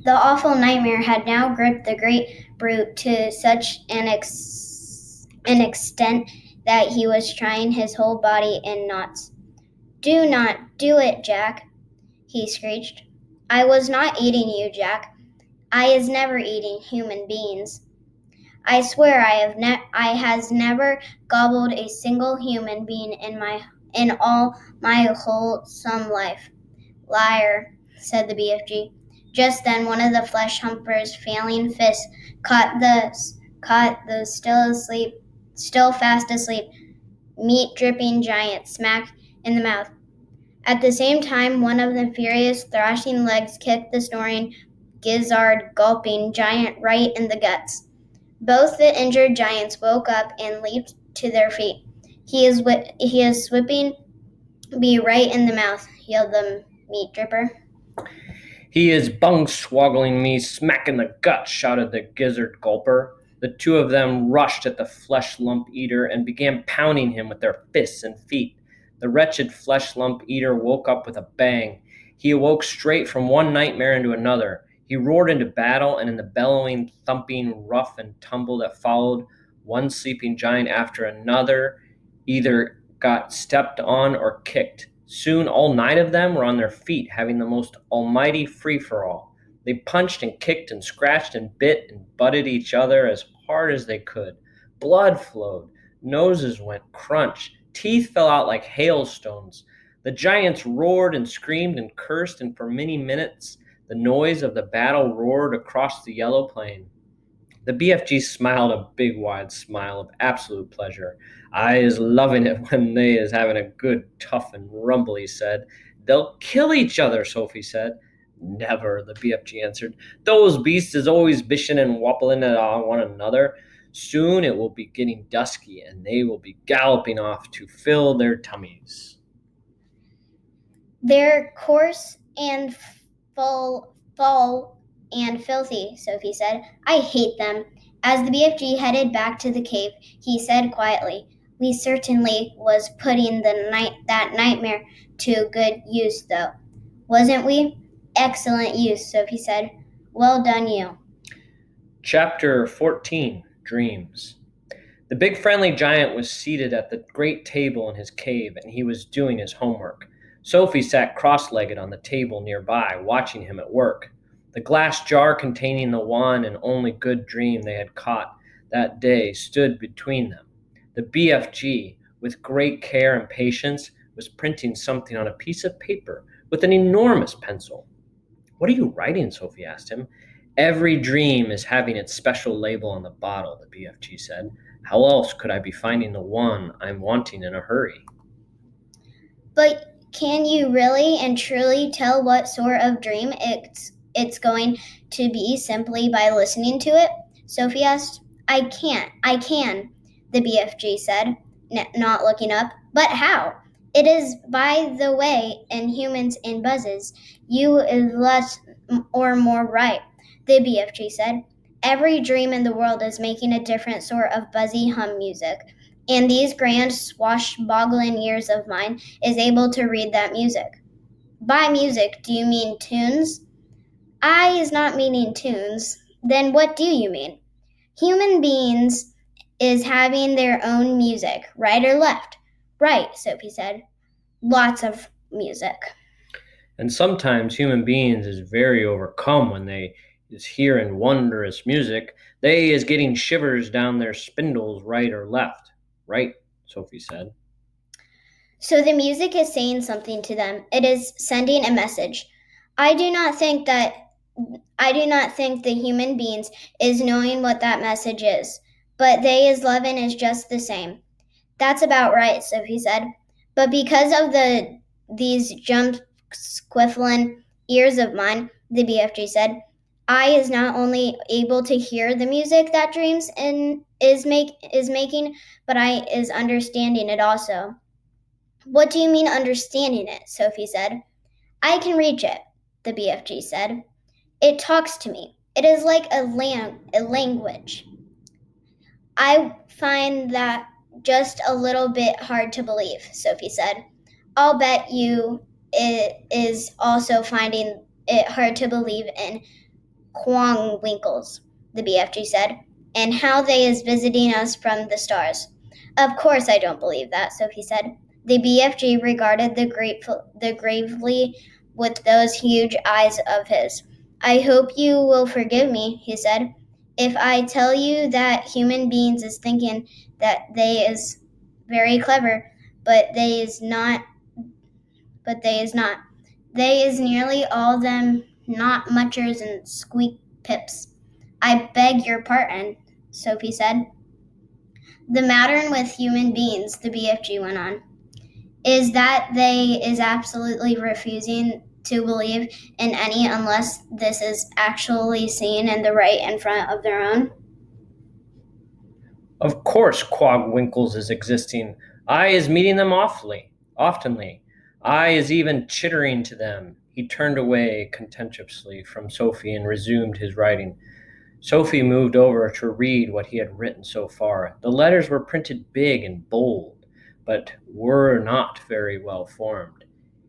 The awful nightmare had now gripped the great brute to such an extent that he was trying his whole body in knots. Do not do it, Jack, he screeched. I was not eating you, Jack. I is never eating human beings. I swear I has never gobbled a single human being in all my wholesome life. Liar, said the BFG. Just then one of the Fleshlumper's failing fists caught the still fast asleep, meat-dripping giant smack in the mouth. At the same time, one of the furious thrashing legs kicked the snoring, gizzard gulping giant right in the guts. Both the injured giants woke up and leaped to their feet. He is sweeping me right in the mouth, yelled the meat dripper. He is bung swoggling me smack in the gut, shouted the gizzard gulper. The two of them rushed at the flesh lump eater and began pounding him with their fists and feet. The wretched flesh lump eater woke up with a bang. He awoke straight from one nightmare into another. He roared into battle, and in the bellowing, thumping, rough and tumble that followed, one sleeping giant after another either got stepped on or kicked. Soon all 9 of them were on their feet, having the most almighty free-for-all. They punched and kicked and scratched and bit and butted each other as hard as they could. Blood flowed. Noses went crunch. Teeth fell out like hailstones. The giants roared and screamed and cursed, and for many minutes the noise of the battle roared across the yellow plain. The BFG smiled a big wide smile of absolute pleasure. I is loving it when they is having a good tough and rumble, he said. They'll kill each other, Sophie said. Never, the BFG answered. Those beasts is always bishing and wappling at one another. Soon it will be getting dusky, and they will be galloping off to fill their tummies. They're coarse and fall and filthy, Sophie said. I hate them. As the BFG headed back to the cave, he said quietly, We certainly was putting that nightmare to good use, though. Wasn't we? Excellent use, Sophie said. Well done, you. Chapter 14, Dreams. The big friendly giant was seated at the great table in his cave, and he was doing his homework. Sophie sat cross-legged on the table nearby, watching him at work. The glass jar containing the one and only good dream they had caught that day stood between them. The BFG, with great care and patience, was printing something on a piece of paper with an enormous pencil. What are you writing? Sophie asked him. Every dream is having its special label on the bottle, the BFG said. How else could I be finding the one I'm wanting in a hurry? But can you really and truly tell what sort of dream it's going to be simply by listening to it? Sophie asked. I can, the BFG said, not looking up. But how? It is by the way in humans and buzzes. You is less or more right, the BFG said. Every dream in the world is making a different sort of buzzy hum music, and these grand swashbuckling ears of mine is able to read that music. By music, do you mean tunes? I is not meaning tunes. Then what do you mean? Human beings is having their own music, right or left? Right, Sophie said. Lots of music. And sometimes human beings is very overcome when they is hearing wondrous music. They is getting shivers down their spindles, right or left. Right, Sophie said. So the music is saying something to them. It is sending a message. I do not think the human beings is knowing what that message is, but they is loving is just the same. That's about right, Sophie said. But because of these jump squifflin' ears of mine, the BFG said, I is not only able to hear the music that dreams is making, but I is understanding it also. What do you mean understanding it? Sophie said. I can reach it, the BFG said. It talks to me. It is like a language. I find that just a little bit hard to believe, Sophie said. I'll bet you it is also finding it hard to believe in Quongwinkles, the BFG said, and how they is visiting us from the stars. Of course I don't believe that, Sophie said. The BFG regarded the gravely with those huge eyes of his. I hope you will forgive me, he said, if I tell you that human beings is thinking that they is very clever, but they is not. They is nearly all them not muchers and squeak pips. I beg your pardon, Sophie said. The matter with human beings, the BFG went on, is that they is absolutely refusing to believe in any unless this is actually seen in the right in front of their own. Of course Quogwinkles is existing. I is meeting them oftenly. I is even chittering to them. He turned away contemptuously from Sophie and resumed his writing. Sophie moved over to read what he had written so far. The letters were printed big and bold, but were not very well formed.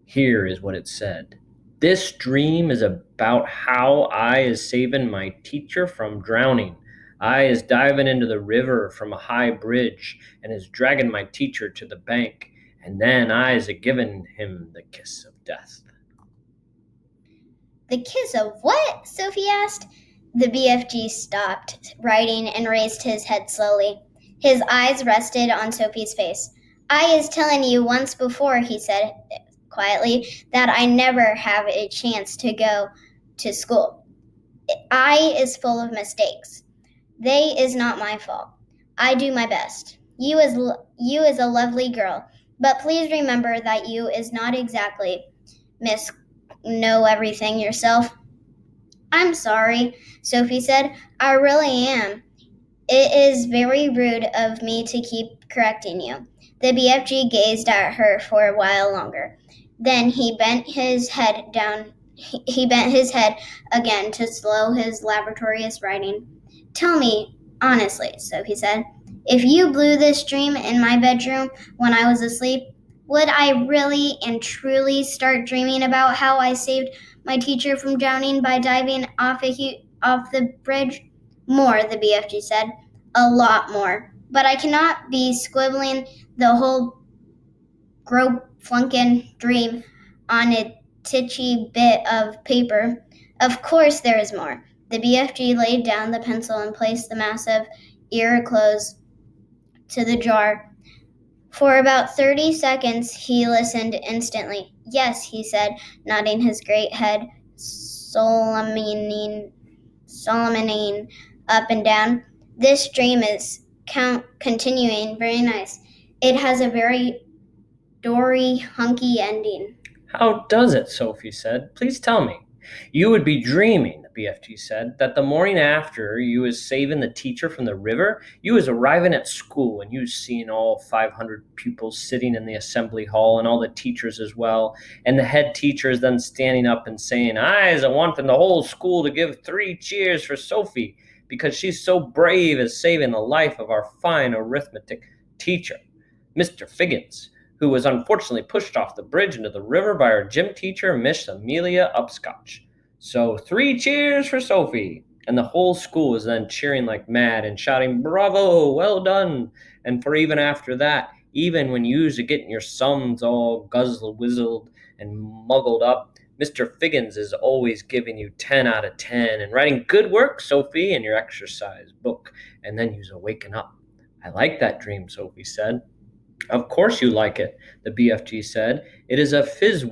Here is what it said. This dream is about how I is saving my teacher from drowning. I is diving into the river from a high bridge and is dragging my teacher to the bank, and then I is a giving him the kiss of death. The kiss of what? Sophie asked. The BFG stopped writing and raised his head slowly. His eyes rested on Sophie's face. I is telling you once before, he said quietly, that I never have a chance to go to school. I is full of mistakes. They is not my fault. I do my best. You is a lovely girl, but please remember that you is not exactly Miss Know Everything yourself. I'm sorry, Sophie said. I really am. It is very rude of me to keep correcting you. The BFG gazed at her for a while longer. Then he bent his head down. He bent his head again to slow his laborious writing. Tell me, honestly, Sophie said, if you blew this dream in my bedroom when I was asleep, would I really and truly start dreaming about how I saved my teacher from drowning by diving off the bridge? More, the BFG said. A lot more. But I cannot be squibbling the whole flunkin' dream on a titchy bit of paper. Of course there is more. The BFG laid down the pencil and placed the massive ear close to the jar. For about 30 seconds he listened instantly. Yes, he said, nodding his great head, Solomoning up and down. This dream is continuing. Very nice. It has a very dory, hunky ending. How does it? Sophie said. Please tell me. You would be dreaming, the BFG said, that the morning after you was saving the teacher from the river, you was arriving at school and you seen all 500 pupils sitting in the assembly hall and all the teachers as well, and the head teacher is then standing up and saying, I's wanting the whole school to give 3 cheers for Sophie because she's so brave as saving the life of our fine arithmetic teacher, Mr. Figgins, who was unfortunately pushed off the bridge into the river by our gym teacher, Miss Amelia Upscotch. So 3 cheers for Sophie. And the whole school was then cheering like mad and shouting, bravo, well done. And for even after that, even when you was getting your sums all guzzle-whizzled and muggled up, Mr. Figgins is always giving you 10 out of 10 and writing good work, Sophie, in your exercise book. And then you's waking up. I like that dream, Sophie said. Of course you like it, the BFG said. It is a fizz